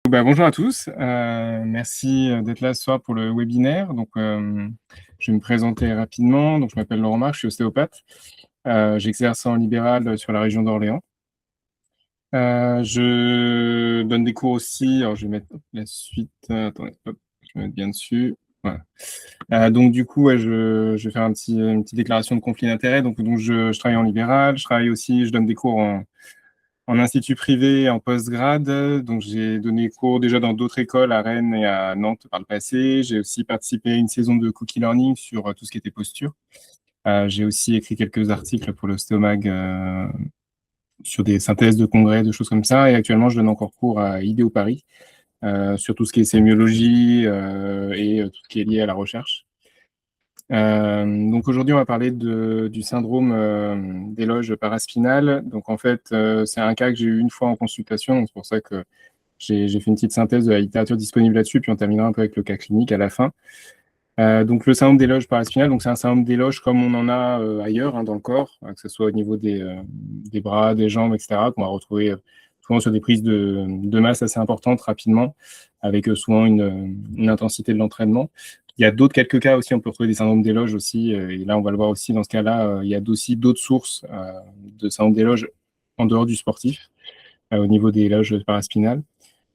Bonjour à tous, merci d'être là ce soir pour le webinaire. Je vais me présenter rapidement. Donc, je m'appelle Laurent Marc, je suis ostéopathe. J'exerce en libéral sur la région d'Orléans. Je donne des cours aussi. Alors, je vais mettre la suite. Attendez, hop, je vais mettre bien dessus. Voilà. Je vais faire une petite déclaration de conflit d'intérêts. Je travaille en libéral. Je travaille aussi, je donne des cours en institut privé, en postgrad. Donc, j'ai donné cours déjà dans d'autres écoles à Rennes et à Nantes par le passé. J'ai aussi participé à une saison de cookie learning sur tout ce qui était posture. J'ai aussi écrit quelques articles pour l'Ostéomag sur des synthèses de congrès, de choses comme ça. Et actuellement, je donne encore cours à IDEO Paris sur tout ce qui est sémiologie et tout ce qui est lié à la recherche. Donc aujourd'hui, on va parler du syndrome des loges paraspinales. Donc en fait, c'est un cas que j'ai eu une fois en consultation, donc c'est pour ça que j'ai fait une petite synthèse de la littérature disponible là-dessus, puis on terminera un peu avec le cas clinique à la fin. Donc le syndrome des loges paraspinales, donc c'est un syndrome des loges comme on en a ailleurs dans le corps, que ce soit au niveau des bras, des jambes, etc., qu'on va retrouver souvent sur des prises de masse assez importantes rapidement, avec souvent une intensité de l'entraînement. Il y a quelques cas aussi, on peut retrouver des syndromes des loges aussi, et là on va le voir aussi dans ce cas-là, il y a aussi d'autres sources de syndrome des loges en dehors du sportif, au niveau des loges paraspinales.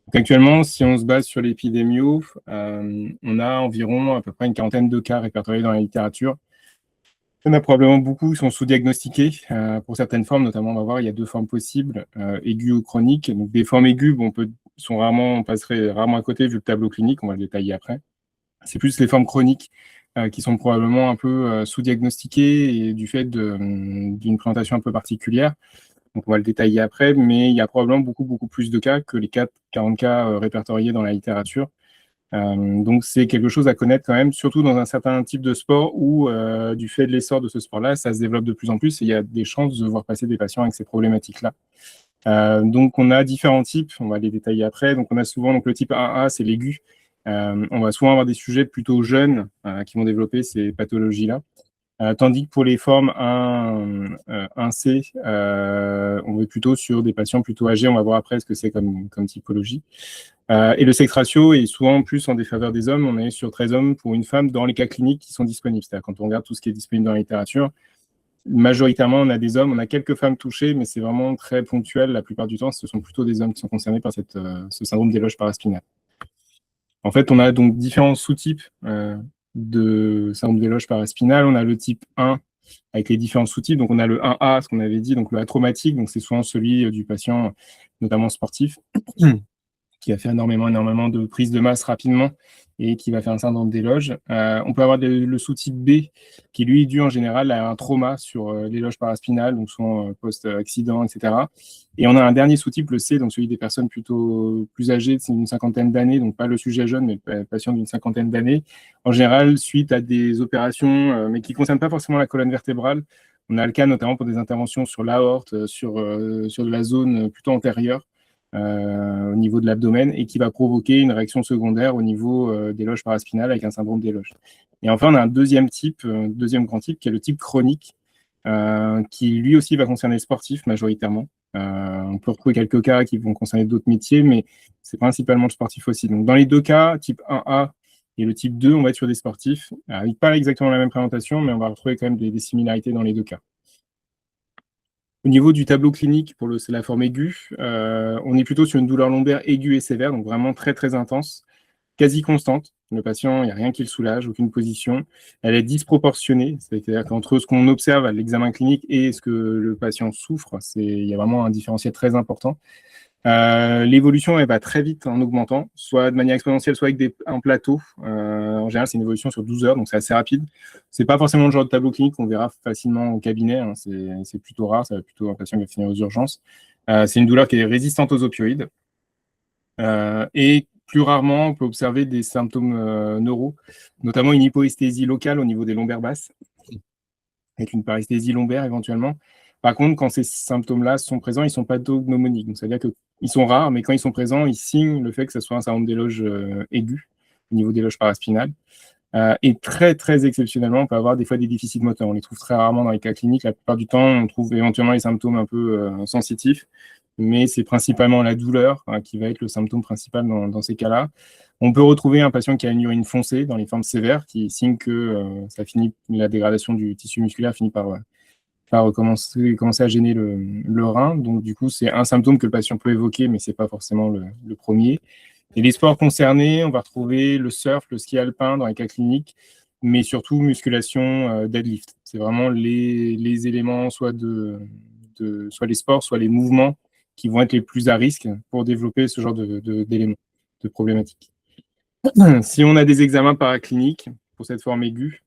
Donc actuellement, si on se base sur l'épidémio, on a environ à peu près une quarantaine de cas répertoriés dans la littérature. Il y en a probablement beaucoup qui sont sous-diagnostiqués. Pour certaines formes, notamment, on va voir, il y a deux formes possibles, aiguës ou chroniques. Donc des formes aiguës, on passerait rarement à côté vu le tableau clinique, on va le détailler après. C'est plus les formes chroniques qui sont probablement un peu sous-diagnostiquées et du fait d'une présentation un peu particulière. Donc, on va le détailler après, mais il y a probablement beaucoup plus de cas que les 40 cas répertoriés dans la littérature. Donc, c'est quelque chose à connaître quand même, surtout dans un certain type de sport où, du fait de l'essor de ce sport-là, ça se développe de plus en plus et il y a des chances de voir passer des patients avec ces problématiques-là. Donc, on a différents types, on va les détailler après. Donc, on a souvent le type 1A, c'est l'aigu. On va souvent avoir des sujets plutôt jeunes qui vont développer ces pathologies-là. Tandis que pour les formes 1C, on est plutôt sur des patients plutôt âgés. On va voir après ce que c'est comme typologie. Et le sexe ratio est souvent plus en défaveur des hommes. On est sur 13 hommes pour une femme dans les cas cliniques qui sont disponibles. C'est-à-dire quand on regarde tout ce qui est disponible dans la littérature, majoritairement, on a des hommes. On a quelques femmes touchées, mais c'est vraiment très ponctuel. La plupart du temps, ce sont plutôt des hommes qui sont concernés par ce syndrome des loges paraspinales. En fait, on a donc différents sous-types de syndrome des loges paraspinales. On a le type 1 avec les différents sous-types. Donc, on a le 1A, ce qu'on avait dit, donc le atraumatique. Donc, c'est souvent celui du patient, notamment sportif, qui va faire énormément de prise de masse rapidement et qui va faire un syndrome des loges. On peut avoir le sous-type B, qui lui est dû en général à un trauma sur les loges paraspinales, donc souvent post-accident, etc. Et on a un dernier sous-type, le C, donc celui des personnes plutôt plus âgées, c'est une cinquantaine d'années, donc pas le sujet jeune, mais le patient d'une cinquantaine d'années, en général suite à des opérations, mais qui ne concernent pas forcément la colonne vertébrale. On a le cas notamment pour des interventions sur l'aorte, sur la zone plutôt antérieure, au niveau de l'abdomen et qui va provoquer une réaction secondaire au niveau des loges paraspinales avec un syndrome des loges. Et enfin, on a un deuxième grand type, qui est le type chronique, qui lui aussi va concerner les sportifs majoritairement. On peut retrouver quelques cas qui vont concerner d'autres métiers, mais c'est principalement le sportif aussi. Donc, dans les deux cas, type 1A et le type 2, on va être sur des sportifs, avec pas exactement la même présentation, mais on va retrouver quand même des similarités dans les deux cas. Au niveau du tableau clinique, c'est la forme aiguë, on est plutôt sur une douleur lombaire aiguë et sévère, donc vraiment très intense, quasi constante. Le patient, il n'y a rien qui le soulage, aucune position. Elle est disproportionnée, c'est-à-dire qu'entre ce qu'on observe à l'examen clinique et ce que le patient souffre, il y a vraiment un différentiel très important. L'évolution, elle va très vite en augmentant, soit de manière exponentielle, soit avec un plateau. En général, c'est une évolution sur 12 heures, donc c'est assez rapide. C'est pas forcément le genre de tableau clinique qu'on verra facilement au cabinet, hein. C'est plutôt rare, ça va plutôt un patient qui va finir aux urgences. C'est une douleur qui est résistante aux opioïdes. Et plus rarement, on peut observer des symptômes neuro, notamment une hypoesthésie locale au niveau des lombaires basses, avec une paresthésie lombaire éventuellement. Par contre, quand ces symptômes-là sont présents, ils ne sont pas pathognomoniques. Donc, c'est-à-dire qu'ils sont rares, mais quand ils sont présents, ils signent le fait que ce soit un syndrome des loges aigu, au niveau des loges paraspinales. Et très, très exceptionnellement, on peut avoir des fois des déficits moteurs. On les trouve très rarement dans les cas cliniques. La plupart du temps, on trouve éventuellement les symptômes un peu sensitifs, mais c'est principalement la douleur qui va être le symptôme principal dans ces cas-là. On peut retrouver un patient qui a une urine foncée dans les formes sévères, qui signe que la dégradation du tissu musculaire finit par commencer à gêner le rein. Donc, du coup, c'est un symptôme que le patient peut évoquer, mais ce n'est pas forcément le premier. Et les sports concernés, on va retrouver le surf, le ski alpin dans les cas cliniques, mais surtout musculation, deadlift. C'est vraiment les éléments, soit soit les sports, soit les mouvements qui vont être les plus à risque pour développer ce genre d'éléments, de problématiques. Si on a des examens paracliniques pour cette forme aiguë,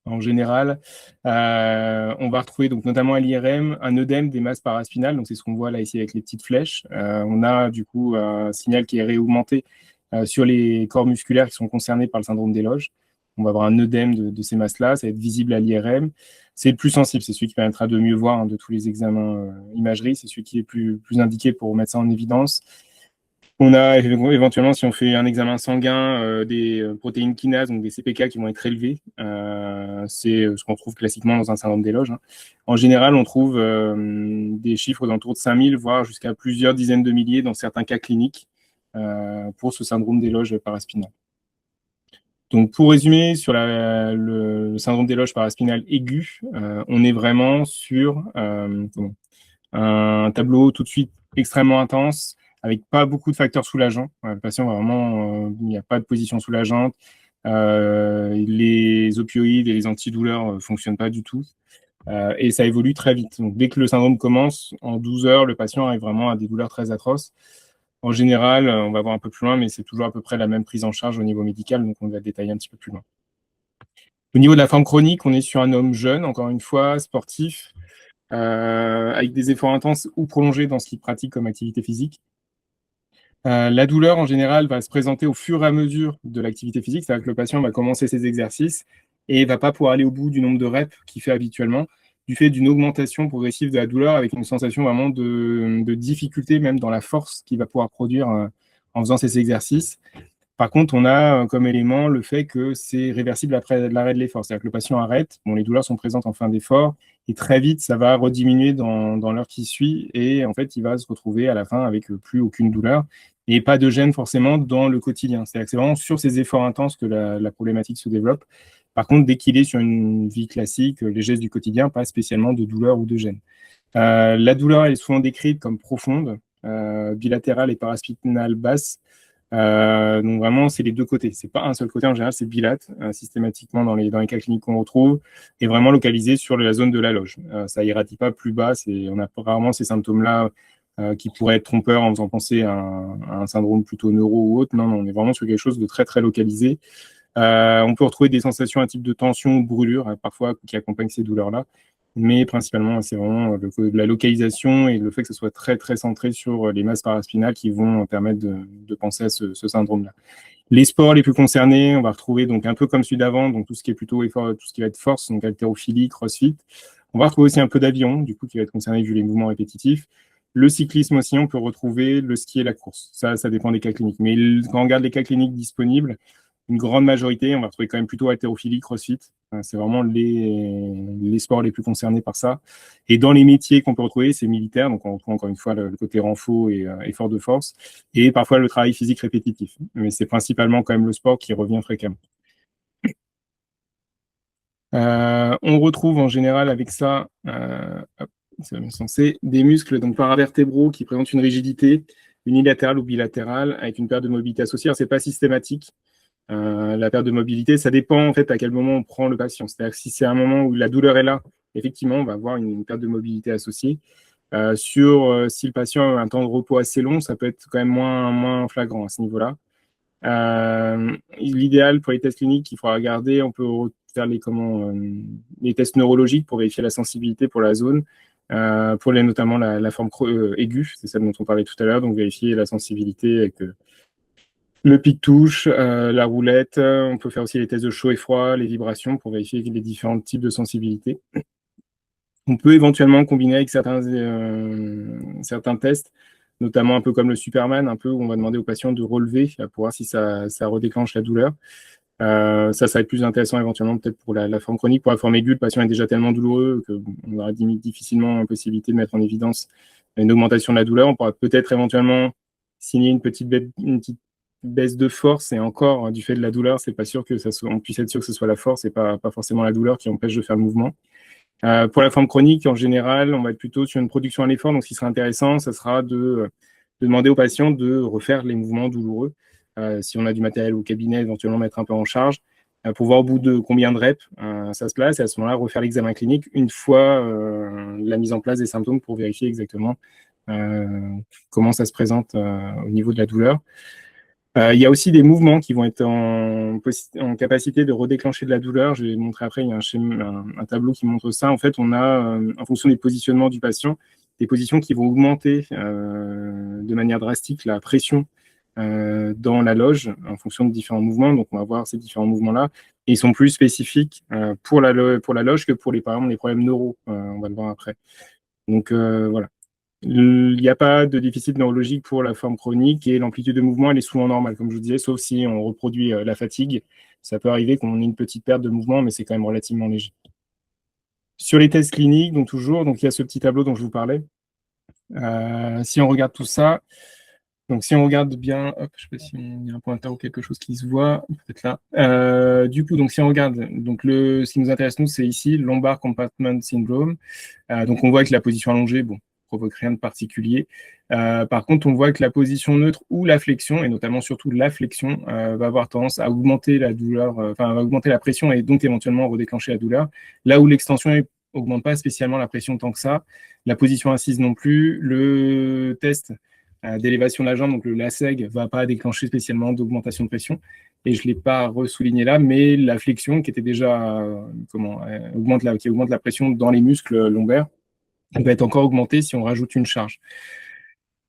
en général, on va retrouver donc notamment à l'IRM un œdème des masses paraspinales, donc c'est ce qu'on voit là ici avec les petites flèches. On a du coup un signal qui est réaugmenté sur les corps musculaires qui sont concernés par le syndrome des loges. On va avoir un œdème de ces masses-là, ça va être visible à l'IRM. C'est le plus sensible, c'est celui qui permettra de mieux voir de tous les examens imagerie, c'est celui qui est plus indiqué pour mettre ça en évidence. On a éventuellement, si on fait un examen sanguin, des protéines kinases, donc des CPK qui vont être élevées. C'est ce qu'on trouve classiquement dans un syndrome des loges. En général, on trouve des chiffres d'entour de 5000, voire jusqu'à plusieurs dizaines de milliers dans certains cas cliniques pour ce syndrome des loges paraspinales. Donc, pour résumer, sur le syndrome des loges paraspinales aigu, on est vraiment sur un tableau tout de suite extrêmement intense, avec pas beaucoup de facteurs soulageants. Le patient, vraiment, il n'y a pas de position soulageante. Les opioïdes et les antidouleurs ne fonctionnent pas du tout. Et ça évolue très vite. Donc, dès que le syndrome commence, en 12 heures, le patient arrive vraiment à des douleurs très atroces. En général, on va voir un peu plus loin, mais c'est toujours à peu près la même prise en charge au niveau médical, donc on va détailler un petit peu plus loin. Au niveau de la forme chronique, on est sur un homme jeune, encore une fois, sportif, avec des efforts intenses ou prolongés dans ce qu'il pratique comme activité physique. La douleur, en général, va se présenter au fur et à mesure de l'activité physique, c'est-à-dire que le patient va commencer ses exercices et ne va pas pouvoir aller au bout du nombre de reps qu'il fait habituellement, du fait d'une augmentation progressive de la douleur avec une sensation vraiment de difficulté, même dans la force qu'il va pouvoir produire en faisant ces exercices. Par contre, on a comme élément le fait que c'est réversible après l'arrêt de l'effort. C'est-à-dire que le patient arrête, bon, les douleurs sont présentes en fin d'effort, et très vite, ça va rediminuer dans l'heure qui suit, et en fait, il va se retrouver à la fin avec plus aucune douleur, et pas de gêne forcément dans le quotidien. C'est-à-dire que c'est vraiment sur ces efforts intenses que la problématique se développe. Par contre, dès qu'il est sur une vie classique, les gestes du quotidien, pas spécialement de douleur ou de gêne. La douleur, elle est souvent décrite comme profonde, bilatérale et paraspinale basse. Donc vraiment, c'est les deux côtés. C'est pas un seul côté en général, c'est bilate systématiquement dans les cas cliniques qu'on retrouve et vraiment localisé sur la zone de la loge. Ça irradie pas plus bas. On a rarement ces symptômes-là qui pourraient être trompeurs en faisant penser à un syndrome plutôt neuro ou autre. Non, non, on est vraiment sur quelque chose de très très localisé. On peut retrouver des sensations, un type de tension ou de brûlure parfois qui accompagnent ces douleurs-là. Mais principalement, c'est vraiment la localisation et le fait que ce soit très, très centré sur les masses paraspinales qui vont permettre de penser à ce syndrome-là. Les sports les plus concernés, on va retrouver donc un peu comme celui d'avant, donc tout ce qui est plutôt effort, tout ce qui va être force, donc haltérophilie, crossfit. On va retrouver aussi un peu d'avion, du coup, qui va être concerné vu les mouvements répétitifs. Le cyclisme aussi, on peut retrouver le ski et la course. Ça dépend des cas cliniques. Mais quand on regarde les cas cliniques disponibles, une grande majorité, on va retrouver quand même plutôt haltérophilie, crossfit. C'est vraiment les sports les plus concernés par ça. Et dans les métiers qu'on peut retrouver, c'est militaire, donc on retrouve encore une fois le côté renfort et effort de force, et parfois le travail physique répétitif. Mais c'est principalement quand même le sport qui revient fréquemment. On retrouve en général avec ça, c'est censé, des muscles donc paravertébraux qui présentent une rigidité unilatérale ou bilatérale avec une perte de mobilité associée. Ce n'est pas systématique. La perte de mobilité, ça dépend en fait à quel moment on prend le patient. C'est-à-dire que si c'est un moment où la douleur est là, effectivement, on va avoir une perte de mobilité associée. Si le patient a un temps de repos assez long, ça peut être quand même moins flagrant à ce niveau-là. L'idéal pour les tests cliniques, il faudra regarder, on peut faire les tests neurologiques pour vérifier la sensibilité pour la zone, pour notamment la forme aiguë, c'est celle dont on parlait tout à l'heure, donc vérifier la sensibilité avec le pic-touche, la roulette. On peut faire aussi les tests de chaud et froid, les vibrations pour vérifier les différents types de sensibilité. On peut éventuellement combiner avec certains tests, notamment un peu comme le Superman, un peu où on va demander au patient de relever pour voir si ça redéclenche la douleur. Ça va être plus intéressant éventuellement peut-être pour la forme chronique. Pour la forme aiguë, le patient est déjà tellement douloureux qu'on aura difficilement la possibilité de mettre en évidence une augmentation de la douleur. On pourra peut-être éventuellement signer une petite baisse de force, et encore, du fait de la douleur, c'est pas sûr que on puisse être sûr que ce soit la force et pas forcément la douleur qui empêche de faire le mouvement. Pour la forme chronique, en général, on va être plutôt sur une production à l'effort. Donc, ce qui sera intéressant, ça sera de demander au patient de refaire les mouvements douloureux. Si on a du matériel au cabinet, éventuellement mettre un peu en charge pour voir au bout de combien de reps ça se place, et à ce moment-là, refaire l'examen clinique une fois la mise en place des symptômes pour vérifier exactement comment ça se présente au niveau de la douleur. Il y a aussi des mouvements qui vont être en capacité de redéclencher de la douleur. Je vais montrer après, il y a un tableau qui montre ça. En fait, on a, en fonction des positionnements du patient, des positions qui vont augmenter de manière drastique la pression dans la loge en fonction de différents mouvements. Donc, on va voir ces différents mouvements-là. Et ils sont plus spécifiques pour la loge que pour, par exemple, les problèmes neuro. On va le voir après. Donc, voilà. Il n'y a pas de déficit neurologique pour la forme chronique et l'amplitude de mouvement, elle est souvent normale, comme je vous disais, sauf si on reproduit la fatigue. Ça peut arriver qu'on ait une petite perte de mouvement, mais c'est quand même relativement léger. Sur les tests cliniques, donc toujours, donc il y a ce petit tableau dont je vous parlais. Si on regarde tout ça, donc si on regarde bien, hop, je ne sais pas s'il y a un pointeur ou quelque chose qui se voit, peut-être là. Du coup, donc si on regarde, donc ce qui nous intéresse nous, c'est ici Lumbar Compartment Syndrome. Donc on voit que la position allongée, bon, provoque rien de particulier. Par contre, on voit que la position neutre ou la flexion, et notamment surtout la flexion, va avoir tendance à augmenter la douleur, va augmenter la pression et donc éventuellement redéclencher la douleur. Là où l'extension augmente pas spécialement la pression tant que ça, la position assise non plus, le test d'élévation de la jambe, donc le LASEG, va pas déclencher spécialement d'augmentation de pression. Et je ne l'ai pas ressouligné là, mais la flexion qui était déjà qui augmente la pression dans les muscles lombaires, elle va être encore augmentée si on rajoute une charge.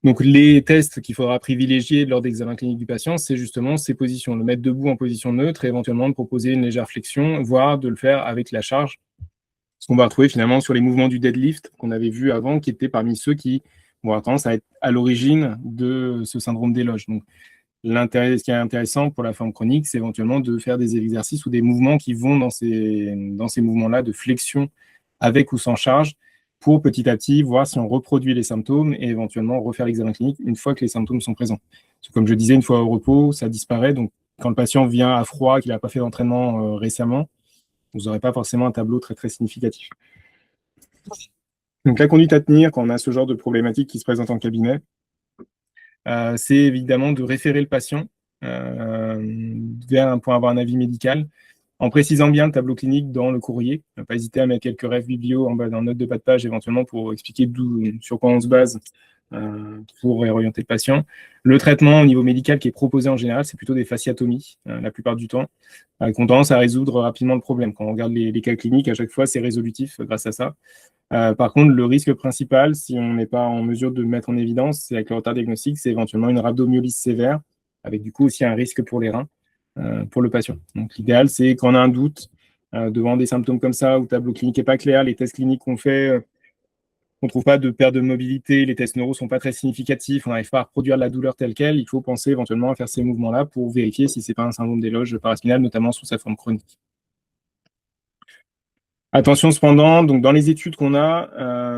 Donc, les tests qu'il faudra privilégier lors d'examen clinique du patient, c'est justement ces positions, le mettre debout en position neutre et éventuellement de proposer une légère flexion, voire de le faire avec la charge. Ce qu'on va retrouver finalement sur les mouvements du deadlift qu'on avait vu avant, qui étaient parmi ceux qui vont avoir tendance à être à l'origine de ce syndrome d'éloge. Donc, ce qui est intéressant pour la forme chronique, c'est éventuellement de faire des exercices ou des mouvements qui vont dans ces mouvements-là de flexion avec ou sans charge, pour petit à petit voir si on reproduit les symptômes et éventuellement refaire l'examen clinique une fois que les symptômes sont présents. Parce que, comme je disais, une fois au repos, ça disparaît. Donc, quand le patient vient à froid, qu'il n'a pas fait d'entraînement récemment, vous n'aurez pas forcément un tableau très, très significatif. Donc, la conduite à tenir quand on a ce genre de problématique qui se présente en cabinet, c'est évidemment de référer le patient pour avoir un avis médical, en précisant bien le tableau clinique dans le courrier. Ne pas hésiter à mettre quelques refs biblio en bas dans note de bas de page éventuellement pour expliquer sur quoi on se base pour réorienter le patient. Le traitement au niveau médical qui est proposé en général, c'est plutôt des fasciatomies la plupart du temps, qui ont tendance à résoudre rapidement le problème. Quand on regarde les cas cliniques, à chaque fois, c'est résolutif grâce à ça. Par contre, le risque principal, si on n'est pas en mesure de le mettre en évidence, c'est avec le retard diagnostique, c'est éventuellement une rhabdomyolyse sévère, avec du coup aussi un risque pour les reins, pour le patient. Donc l'idéal, c'est quand on a un doute devant des symptômes comme ça, où le tableau clinique n'est pas clair, les tests cliniques qu'on fait, on ne trouve pas de perte de mobilité, les tests neuro ne sont pas très significatifs, on n'arrive pas à reproduire la douleur telle qu'elle, il faut penser éventuellement à faire ces mouvements-là pour vérifier si ce n'est pas un syndrome d'éloge paraspinal, notamment sous sa forme chronique. Attention cependant, donc dans les études qu'on a,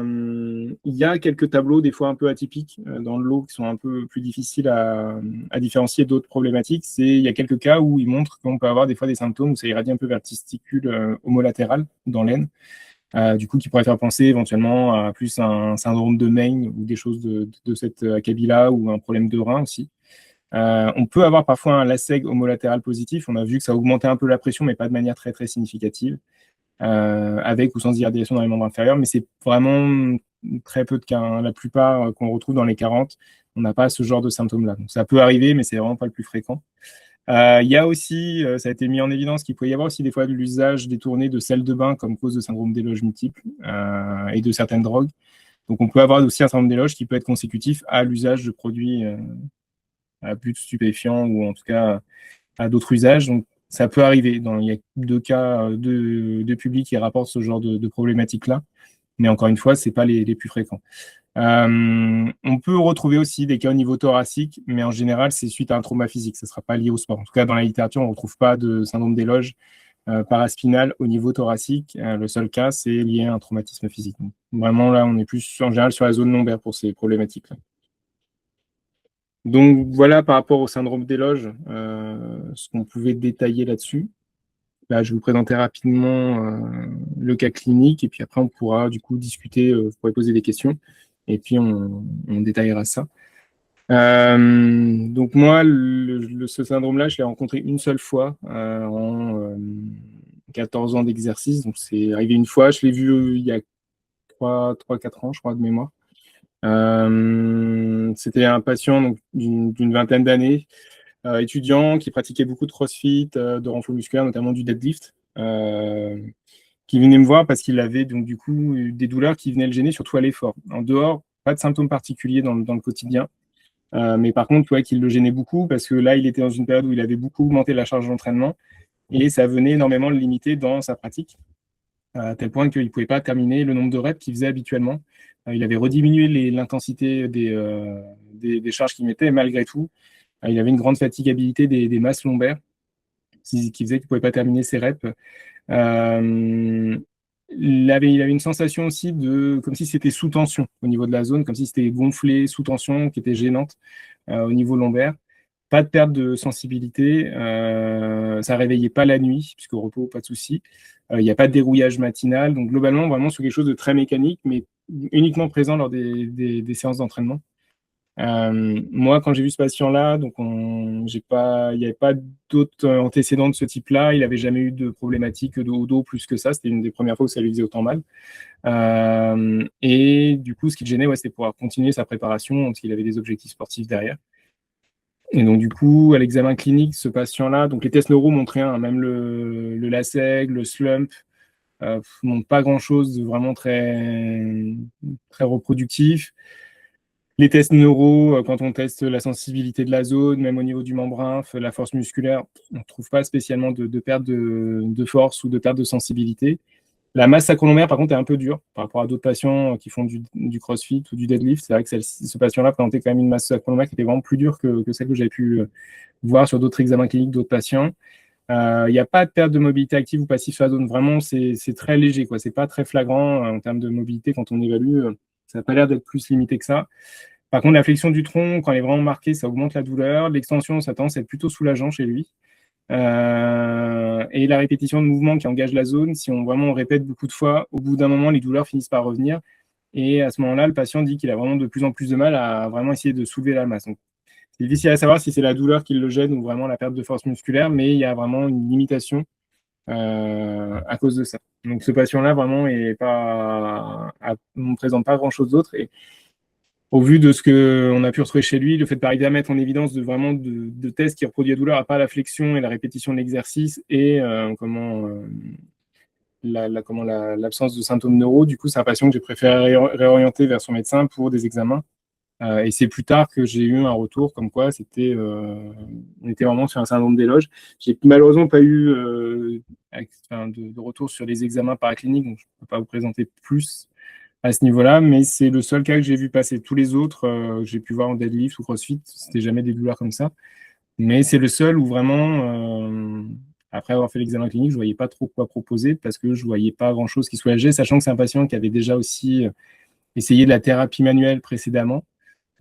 il y a quelques tableaux des fois un peu atypiques dans le lot qui sont un peu plus difficiles à différencier d'autres problématiques. Il y a quelques cas où ils montrent qu'on peut avoir des fois des symptômes où ça irradie un peu vers le testicule homolatéral dans l'aine, du coup qui pourrait faire penser éventuellement à plus un syndrome de Main ou des choses de cette acabit-là, ou un problème de rein aussi. On peut avoir parfois un LASEG homolatéral positif. On a vu que ça augmentait un peu la pression, mais pas de manière très très significative. Avec ou sans irradiation dans les membres inférieurs, mais c'est vraiment très peu de cas. Hein. La plupart qu'on retrouve dans les 40, on n'a pas ce genre de symptômes-là. Donc ça peut arriver, mais c'est vraiment pas le plus fréquent. Il y a aussi, ça a été mis en évidence qu'il pouvait y avoir aussi des fois de l'usage détourné de sel de bain comme cause de syndrome d'éloge multiple et de certaines drogues. Donc on peut avoir aussi un syndrome d'éloge qui peut être consécutif à l'usage de produits à but stupéfiant, ou en tout cas à d'autres usages. Donc ça peut arriver. Il y a 2 cas de publics qui rapportent ce genre de problématique-là. mais encore une fois, ce n'est pas les plus fréquents. On peut retrouver aussi des cas au niveau thoracique, mais en général, c'est suite à un trauma physique. Ça ne sera pas lié au sport. En tout cas, dans la littérature, on ne retrouve pas de syndrome d'éloge paraspinal au niveau thoracique. Le seul cas, c'est lié à un traumatisme physique. Donc, vraiment, là, on est plus en général sur la zone lombaire pour ces problématiques-là. Donc, voilà par rapport au syndrome d'éloge, ce qu'on pouvait détailler là-dessus. Là, je vais vous présenter rapidement le cas clinique et puis après, on pourra du coup discuter, vous pourrez poser des questions et puis on détaillera ça. Donc moi, ce syndrome-là, je l'ai rencontré une seule fois en 14 ans d'exercice. Donc c'est arrivé une fois, je l'ai vu il y a 3-4 ans, je crois, de mémoire. C'était un patient donc, d'une vingtaine d'années, étudiant qui pratiquait beaucoup de crossfit, de renfort musculaire, notamment du deadlift, qui venait me voir parce qu'il avait donc du coup des douleurs qui venaient le gêner, surtout à l'effort. En dehors, pas de symptômes particuliers dans le quotidien. Mais par contre, qu'il le gênait beaucoup parce que là, il était dans une période où il avait beaucoup augmenté la charge d'entraînement et ça venait énormément le limiter dans sa pratique, à tel point qu'il ne pouvait pas terminer le nombre de reps qu'il faisait habituellement. Il avait rediminué l'intensité des charges qu'il mettait, et malgré tout, il avait une grande fatigabilité des masses lombaires qui faisait qu'il ne pouvait pas terminer ses reps. Il avait une sensation aussi comme si c'était sous tension au niveau de la zone, comme si c'était gonflé, sous tension, qui était gênante au niveau lombaire. Pas de perte de sensibilité, ça ne réveillait pas la nuit, puisqu'au repos, pas de souci. Il n'y a pas de dérouillage matinal, donc globalement, vraiment sur quelque chose de très mécanique, mais uniquement présent lors des séances d'entraînement. Moi, quand j'ai vu ce patient-là, donc il n'y avait pas d'autres antécédents de ce type-là. Il n'avait jamais eu de problématique de au dos plus que ça. C'était une des premières fois où ça lui faisait autant mal. Et du coup, ce qui le gênait, c'était pouvoir continuer sa préparation parce qu'il avait des objectifs sportifs derrière. Et donc, du coup, à l'examen clinique, ce patient-là, donc les tests neuro montraient rien, même le LASEG, le slump, montrent pas grand-chose de vraiment très, très reproductif. Les tests neuro, quand on teste la sensibilité de la zone, même au niveau du membrin, la force musculaire, on ne trouve pas spécialement de perte de force ou de perte de sensibilité. La masse sacro-lombaire, par contre, est un peu dure par rapport à d'autres patients qui font du crossfit ou du deadlift. C'est vrai que ce patient-là présentait quand même une masse sacro-lombaire qui était vraiment plus dure que celle que j'avais pu voir sur d'autres examens cliniques d'autres patients. Il n'y a pas de perte de mobilité active ou passive sur la zone. Vraiment, c'est très léger. Ce n'est pas très flagrant en termes de mobilité quand on évalue. Ça n'a pas l'air d'être plus limité que ça. Par contre, la flexion du tronc, quand elle est vraiment marquée, ça augmente la douleur. L'extension, ça tend à être plutôt soulageant chez lui. Et la répétition de mouvements qui engage la zone, si on répète beaucoup de fois, au bout d'un moment, les douleurs finissent par revenir. Et à ce moment-là, le patient dit qu'il a vraiment de plus en plus de mal à vraiment essayer de soulever la masse. Donc, c'est difficile à savoir si c'est la douleur qui le gêne ou vraiment la perte de force musculaire, mais il y a vraiment une limitation à cause de ça. Donc, ce patient-là, vraiment, ne présente pas grand-chose d'autre. Et au vu de ce qu'on a pu retrouver chez lui, le fait de pas mettre en évidence de tests qui reproduisent la douleur, à part la flexion et la répétition de l'exercice et l'absence de symptômes neuro, du coup, c'est un patient que j'ai préféré réorienter vers son médecin pour des examens. Et c'est plus tard que j'ai eu un retour comme quoi on était vraiment sur un syndrome d'éloge. J'ai malheureusement pas eu de retour sur les examens paracliniques, donc je ne peux pas vous présenter plus à ce niveau-là, mais c'est le seul cas que j'ai vu passer. Tous les autres, j'ai pu voir en deadlift ou crossfit, c'était jamais des douleurs comme ça. Mais c'est le seul où vraiment, après avoir fait l'examen clinique, je ne voyais pas trop quoi proposer parce que je ne voyais pas grand-chose qui soulageait, sachant que c'est un patient qui avait déjà aussi essayé de la thérapie manuelle précédemment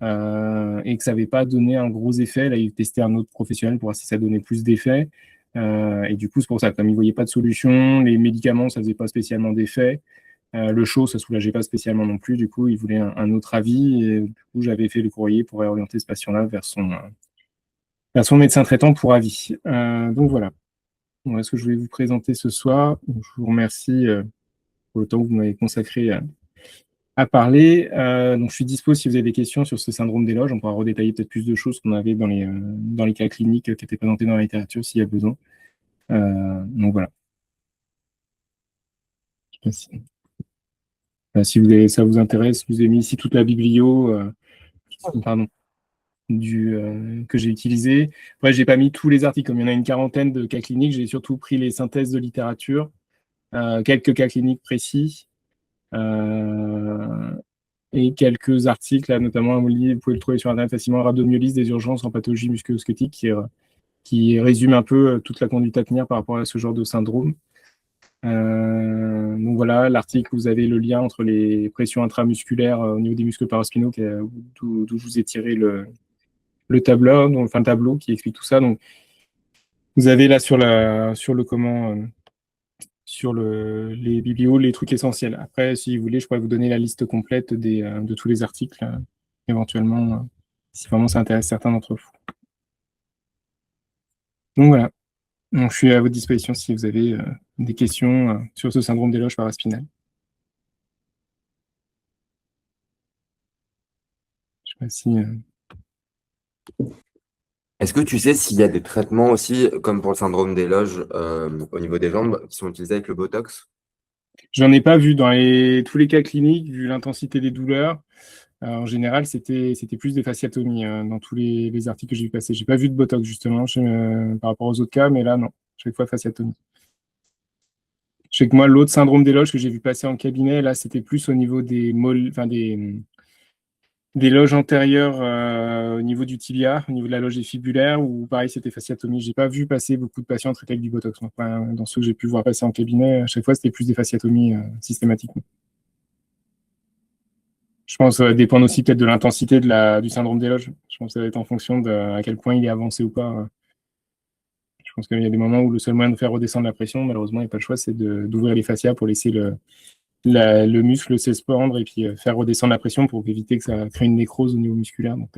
et que ça n'avait pas donné un gros effet. Là, il testait un autre professionnel pour voir si ça donnait plus d'effet. Et du coup, c'est pour ça, comme il ne voyait pas de solution, les médicaments, ça ne faisait pas spécialement d'effet. Le chaud, ça ne soulageait pas spécialement non plus. Du coup, il voulait un autre avis. Et du coup, j'avais fait le courrier pour réorienter ce patient-là vers son médecin traitant pour avis. Donc voilà. Voilà ce que je voulais vous présenter ce soir. Je vous remercie pour le temps que vous m'avez consacré à parler. Donc, je suis dispo si vous avez des questions sur ce syndrome d'éloge. On pourra redétailler peut-être plus de choses qu'on avait dans les cas cliniques qui étaient présentés dans la littérature s'il y a besoin. Donc voilà. Si ça vous intéresse, je vous ai mis ici toute la biblio que j'ai utilisée. Après, je n'ai pas mis tous les articles, comme il y en a une quarantaine de cas cliniques, j'ai surtout pris les synthèses de littérature, quelques cas cliniques précis. Et quelques articles, là, notamment vous pouvez le trouver sur Internet facilement, rhabdomyolyse des urgences en pathologie musculo-squelettique, qui résume un peu toute la conduite à tenir par rapport à ce genre de syndrome. Donc voilà, l'article, vous avez le lien entre les pressions intramusculaires au niveau des muscles paraspinaux, d'où je vous ai tiré le tableau, donc, enfin, le tableau qui explique tout ça. Donc, vous avez là sur le comment, sur les biblios, les trucs essentiels. Après, si vous voulez, je pourrais vous donner la liste complète de tous les articles, éventuellement, si vraiment ça intéresse certains d'entre vous. Donc voilà. Donc, je suis à votre disposition si vous avez des questions sur ce syndrome des loges paraspinales. Je sais pas si. Est-ce que tu sais s'il y a des traitements aussi, comme pour le syndrome des loges au niveau des jambes, qui sont utilisés avec le Botox? J'en ai pas vu dans tous les cas cliniques, vu l'intensité des douleurs. En général, c'était plus des fasciatomies dans tous les articles que j'ai vu passer. J'ai pas vu de Botox justement par rapport aux autres cas, mais là, non. Chaque fois, fasciatomie. Je sais que moi, l'autre syndrome des loges que j'ai vu passer en cabinet, là, c'était plus au niveau des loges antérieures au niveau du tibia, au niveau de la loge fibulaire, où pareil, c'était fasciatomie. J'ai pas vu passer beaucoup de patients traités avec du Botox. Donc, dans ceux que j'ai pu voir passer en cabinet, à chaque fois, c'était plus des fasciatomies systématiquement. Je pense que ça dépend aussi peut-être de l'intensité du syndrome des loges. Je pense que ça va être en fonction de à quel point il est avancé ou pas. Je pense qu'il y a des moments où le seul moyen de faire redescendre la pression, malheureusement, il n'y a pas le choix, c'est d'ouvrir les fascias pour laisser le muscle s'expandre et puis faire redescendre la pression pour éviter que ça crée une nécrose au niveau musculaire. Donc,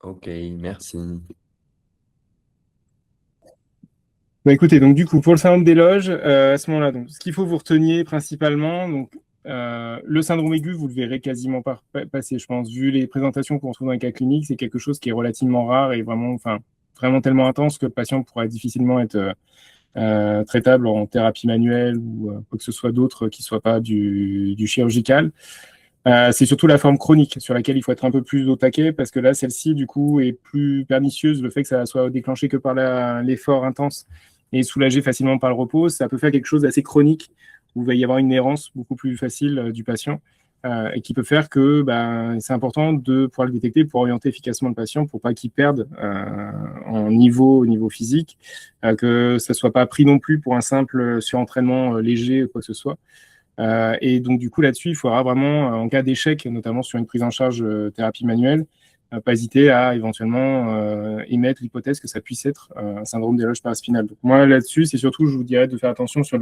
Ok, merci. Bah écoutez, donc du coup, pour le syndrome des loges, à ce moment-là, donc, ce qu'il faut vous reteniez principalement, donc, le syndrome aigu, vous le verrez quasiment pas passer, je pense. Vu les présentations qu'on trouve dans les cas cliniques, c'est quelque chose qui est relativement rare et vraiment, enfin, vraiment tellement intense que le patient pourra difficilement être traitable en thérapie manuelle ou quoi que ce soit d'autre qui soit pas du chirurgical. C'est surtout la forme chronique sur laquelle il faut être un peu plus au taquet parce que là, celle-ci, du coup, est plus pernicieuse. Le fait que ça soit déclenché que par l'effort intense et soulagé facilement par le repos, ça peut faire quelque chose d'assez chronique où il va y avoir une errance beaucoup plus facile du patient et qui peut faire que c'est important de pouvoir le détecter pour orienter efficacement le patient pour pas qu'il perde au niveau physique, que ça soit pas pris non plus pour un simple surentraînement léger ou quoi que ce soit. Et donc, du coup, là-dessus, il faudra vraiment, en cas d'échec, notamment sur une prise en charge thérapie manuelle, pas hésiter à éventuellement émettre l'hypothèse que ça puisse être un syndrome des loges paraspinales. Donc, moi, là-dessus, c'est surtout, je vous dirais, de faire attention sur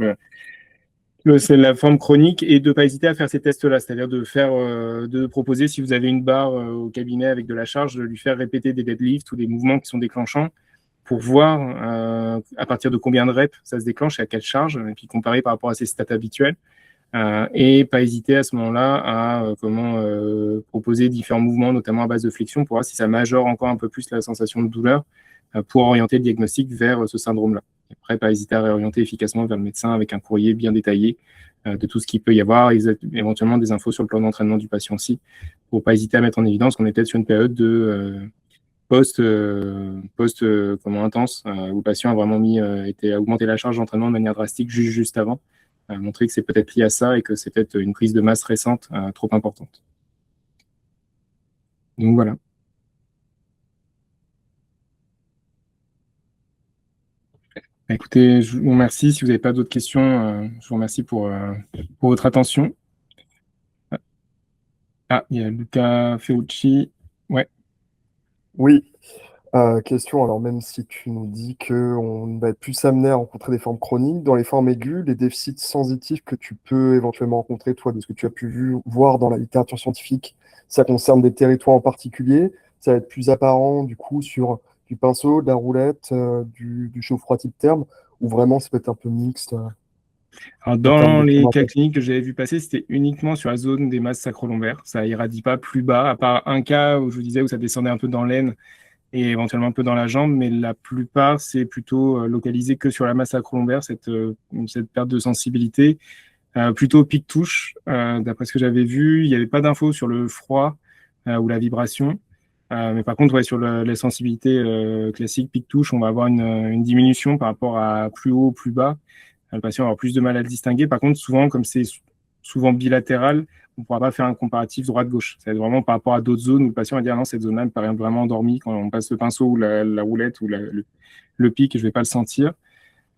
c'est la forme chronique et de ne pas hésiter à faire ces tests-là, c'est-à-dire de proposer, si vous avez une barre au cabinet avec de la charge, de lui faire répéter des deadlifts ou des mouvements qui sont déclenchants pour voir à partir de combien de reps ça se déclenche et à quelle charge, et puis comparer par rapport à ses stats habituels. Et pas hésiter à ce moment-là à proposer différents mouvements, notamment à base de flexion, pour voir si ça majore encore un peu plus la sensation de douleur pour orienter le diagnostic vers ce syndrome-là. Après, pas hésiter à réorienter efficacement vers le médecin avec un courrier bien détaillé de tout ce qu'il peut y avoir, éventuellement des infos sur le plan d'entraînement du patient aussi, pour pas hésiter à mettre en évidence qu'on est peut-être sur une période de comment intense où le patient a vraiment été augmenté la charge d'entraînement de manière drastique juste avant, montrer que c'est peut-être lié à ça et que c'est peut-être une prise de masse récente trop importante. Donc voilà. Écoutez, je vous remercie. Si vous n'avez pas d'autres questions, je vous remercie pour votre attention. Ah, il y a Luca Feucci. Ouais. Oui, question. Alors, même si tu nous dis qu'on va être plus amené à rencontrer des formes chroniques, dans les formes aiguës, les déficits sensitifs que tu peux éventuellement rencontrer, toi, de ce que tu as pu voir dans la littérature scientifique, ça concerne des territoires en particulier. Ça va être plus apparent, du coup, sur du pinceau, de la roulette, du chaud-froid type terme, ou vraiment ça peut être un peu mixte Alors, en termes dans de les cas présentation. cliniques que j'avais vu passer, c'était uniquement sur la zone des masses sacro-lombaires. Ça irradie pas plus bas, à part un cas où je vous disais où ça descendait un peu dans l'aine et éventuellement un peu dans la jambe, mais la plupart, c'est plutôt localisé que sur la masse sacro-lombaire, cette perte de sensibilité. Plutôt pic-touche, d'après ce que j'avais vu, il n'y avait pas d'infos sur le froid ou la vibration. Mais par contre, ouais, sur la sensibilité classique pic-touche, on va avoir une diminution par rapport à plus haut, plus bas. le patient va avoir plus de mal à le distinguer. Par contre, souvent, comme c'est souvent bilatéral, on ne pourra pas faire un comparatif droite-gauche. C'est vraiment par rapport à d'autres zones où le patient va dire non, cette zone-là me paraît vraiment endormie quand on passe le pinceau ou la roulette ou le pic, je ne vais pas le sentir.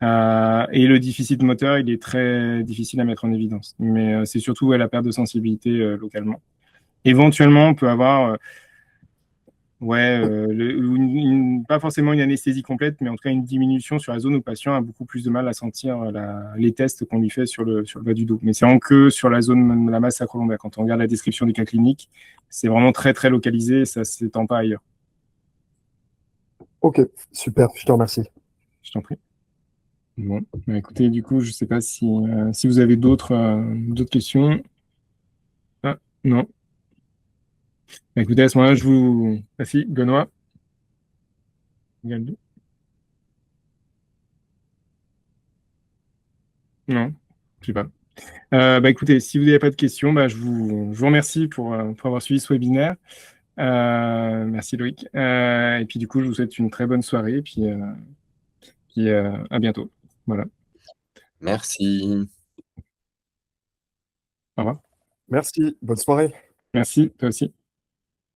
Et le déficit moteur, il est très difficile à mettre en évidence. Mais c'est surtout la perte de sensibilité localement. Éventuellement, on peut avoir pas forcément une anesthésie complète, mais en tout cas une diminution sur la zone où le patient a beaucoup plus de mal à sentir les tests qu'on lui fait sur le bas du dos. Mais c'est vraiment que sur la zone de la masse sacro-lombaire. Quand on regarde la description du cas clinique, c'est vraiment très très localisé et ça ne s'étend pas ailleurs. Ok, super, je te remercie. Je t'en prie. Bon, bah, écoutez, du coup, je ne sais pas si vous avez d'autres questions. Ah, non. Bah, écoutez, à ce moment-là, je vous... Ah si, Benoît. Non, je sais pas. Bah, écoutez, si vous n'avez pas de questions, bah, je vous remercie pour avoir suivi ce webinaire. Merci Loïc. Et puis du coup, je vous souhaite une très bonne soirée et puis à bientôt. Voilà. Merci. Au revoir. Merci, bonne soirée. Merci, toi aussi.